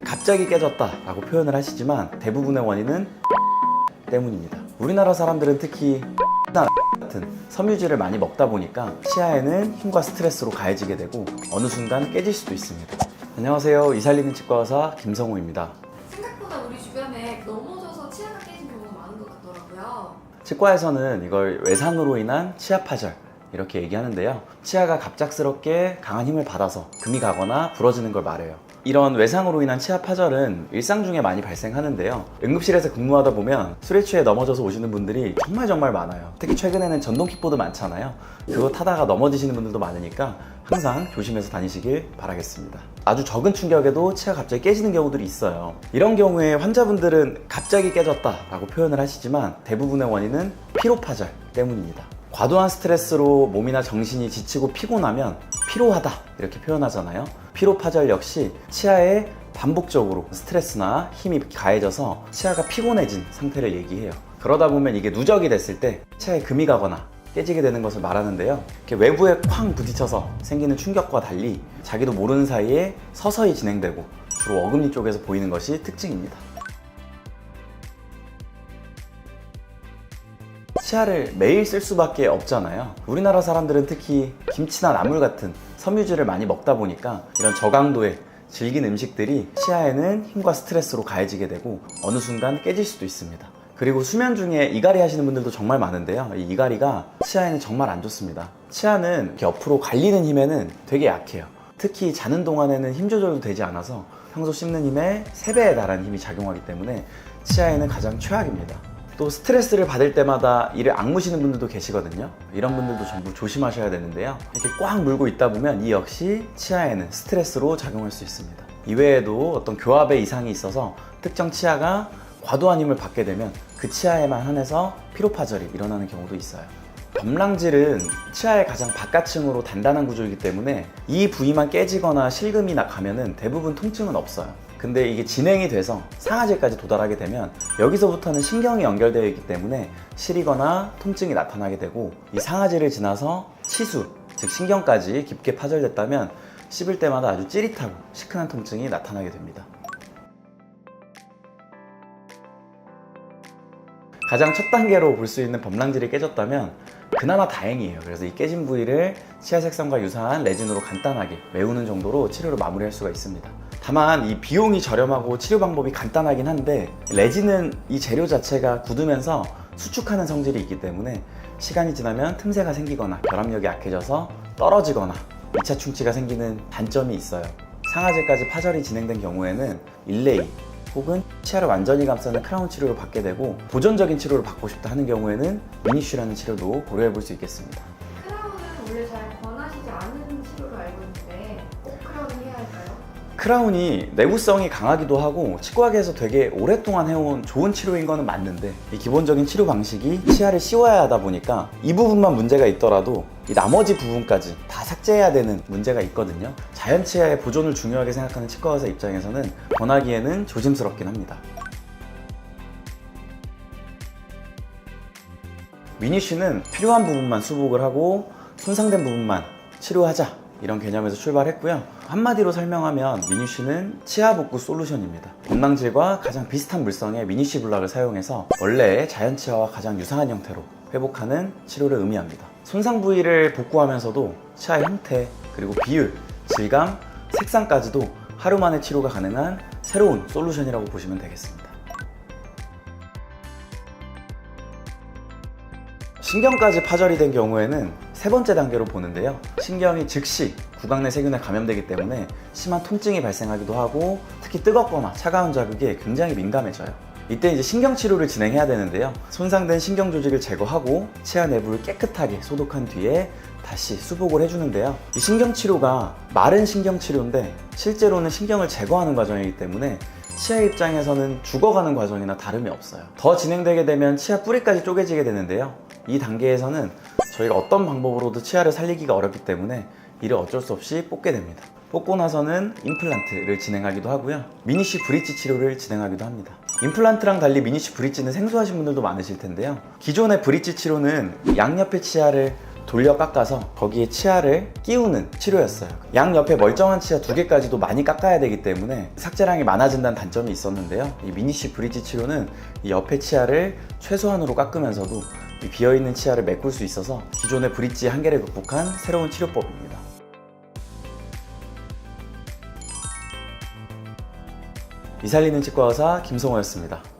갑자기 깨졌다 라고 표현을 하시지만 대부분의 원인은 때문입니다. 우리나라 사람들은 특히 같은 섬유질을 많이 먹다 보니까 치아에는 힘과 스트레스로 가해지게 되고 어느 순간 깨질 수도 있습니다. 안녕하세요, 이살리는 치과 의사 김성호입니다. 생각보다 우리 주변에 넘어져서 치아가 깨진 경우가 많은 것 같더라고요. 치과에서는 이걸 외상으로 인한 치아 파절 이렇게 얘기하는데요. 치아가 갑작스럽게 강한 힘을 받아서 금이 가거나 부러지는 걸 말해요. 이런 외상으로 인한 치아 파절은 일상 중에 많이 발생하는데요. 응급실에서 근무하다 보면 술에 취해 넘어져서 오시는 분들이 정말 많아요. 특히 최근에는 전동 킥보드 많잖아요. 그거 타다가 넘어지시는 분들도 많으니까 항상 조심해서 다니시길 바라겠습니다. 아주 적은 충격에도 치아가 갑자기 깨지는 경우들이 있어요. 이런 경우에 환자분들은 갑자기 깨졌다 라고 표현을 하시지만 대부분의 원인은 피로 파절 때문입니다. 과도한 스트레스로 몸이나 정신이 지치고 피곤하면 피로하다 이렇게 표현하잖아요. 피로 파절 역시 치아에 반복적으로 스트레스나 힘이 가해져서 치아가 피곤해진 상태를 얘기해요. 그러다 보면 이게 누적이 됐을 때 치아에 금이 가거나 깨지게 되는 것을 말하는데요. 이렇게 외부에 쾅 부딪혀서 생기는 충격과 달리 자기도 모르는 사이에 서서히 진행되고 주로 어금니 쪽에서 보이는 것이 특징입니다. 치아를 매일 쓸 수밖에 없잖아요. 우리나라 사람들은 특히 김치나 나물 같은 섬유질을 많이 먹다 보니까 이런 저강도의 질긴 음식들이 치아에는 힘과 스트레스로 가해지게 되고 어느 순간 깨질 수도 있습니다. 그리고 수면 중에 이갈이 하시는 분들도 정말 많은데요. 이 이갈이가 치아에는 정말 안 좋습니다. 치아는 이렇게 옆으로 갈리는 힘에는 되게 약해요. 특히 자는 동안에는 힘 조절도 되지 않아서 평소 씹는 힘의 3배에 달하는 힘이 작용하기 때문에 치아에는 가장 최악입니다. 또 스트레스를 받을 때마다 이를 악무시는 분들도 계시거든요. 이런 분들도 전부 조심하셔야 되는데요. 이렇게 꽉 물고 있다 보면 이 역시 치아에는 스트레스로 작용할 수 있습니다. 이외에도 어떤 교합의 이상이 있어서 특정 치아가 과도한 힘을 받게 되면 그 치아에만 한해서 피로파절이 일어나는 경우도 있어요. 범랑질은 치아의 가장 바깥층으로 단단한 구조이기 때문에 이 부위만 깨지거나 실금이 가면은 대부분 통증은 없어요. 근데 이게 진행이 돼서 상아질까지 도달하게 되면 여기서부터는 신경이 연결되어 있기 때문에 시리거나 통증이 나타나게 되고 이 상아질을 지나서 치수, 즉 신경까지 깊게 파절됐다면 씹을 때마다 아주 찌릿하고 시큰한 통증이 나타나게 됩니다. 가장 첫 단계로 볼 수 있는 범랑질이 깨졌다면 그나마 다행이에요. 그래서 이 깨진 부위를 치아 색상과 유사한 레진으로 간단하게 메우는 정도로 치료를 마무리할 수가 있습니다. 다만 이 비용이 저렴하고 치료 방법이 간단하긴 한데 레진은 이 재료 자체가 굳으면서 수축하는 성질이 있기 때문에 시간이 지나면 틈새가 생기거나 결합력이 약해져서 떨어지거나 2차 충치가 생기는 단점이 있어요. 상아질까지 파절이 진행된 경우에는 일레이 혹은 치아를 완전히 감싸는 크라운 치료를 받게 되고 보존적인 치료를 받고 싶다 하는 경우에는 미니쉬라는 치료도 고려해 볼 수 있겠습니다. 크라운은 원래 잘 권하시지 않은 치료로 알고 있는데 꼭 크라운을 해야 할까요? 크라운이 내구성이 강하기도 하고 치과계에서 되게 오랫동안 해온 좋은 치료인 거는 맞는데 이 기본적인 치료 방식이 치아를 씌워야 하다 보니까 이 부분만 문제가 있더라도 이 나머지 부분까지 다 삭제해야 되는 문제가 있거든요. 자연 치아의 보존을 중요하게 생각하는 치과 의사 입장에서는 권하기에는 조심스럽긴 합니다. 미니쉬는 필요한 부분만 수복을 하고 손상된 부분만 치료하자 이런 개념에서 출발했고요. 한마디로 설명하면 미니쉬는 치아 복구 솔루션입니다. 범랑질과 가장 비슷한 물성의 미니쉬 블락을 사용해서 원래의 자연 치아와 가장 유사한 형태로 회복하는 치료를 의미합니다. 손상 부위를 복구하면서도 치아의 형태, 그리고 비율, 질감, 색상까지도 하루 만에 치료가 가능한 새로운 솔루션이라고 보시면 되겠습니다. 신경까지 파절이 된 경우에는 세 번째 단계로 보는데요. 신경이 즉시 구강 내 세균에 감염되기 때문에 심한 통증이 발생하기도 하고 특히 뜨겁거나 차가운 자극에 굉장히 민감해져요. 이때 이제 신경치료를 진행해야 되는데요. 손상된 신경 조직을 제거하고 치아 내부를 깨끗하게 소독한 뒤에 다시 수복을 해주는데요. 이 신경치료가 마른 신경치료인데 실제로는 신경을 제거하는 과정이기 때문에 치아 입장에서는 죽어가는 과정이나 다름이 없어요. 더 진행되게 되면 치아 뿌리까지 쪼개지게 되는데요. 이 단계에서는 저희가 어떤 방법으로도 치아를 살리기가 어렵기 때문에 이를 어쩔 수 없이 뽑게 됩니다. 뽑고 나서는 임플란트를 진행하기도 하고요. 미니쉬 브릿지 치료를 진행하기도 합니다. 임플란트랑 달리 미니쉬 브릿지는 생소하신 분들도 많으실 텐데요. 기존의 브릿지 치료는 양옆의 치아를 돌려 깎아서 거기에 치아를 끼우는 치료였어요. 양 옆에 멀쩡한 치아 2개까지도 많이 깎아야 되기 때문에 삭제량이 많아진다는 단점이 있었는데요. 이 미니쉬 브릿지 치료는 이 옆에 치아를 최소한으로 깎으면서도 이 비어있는 치아를 메꿀 수 있어서 기존의 브릿지 한계를 극복한 새로운 치료법입니다. 이살리는 치과 의사 김성호였습니다.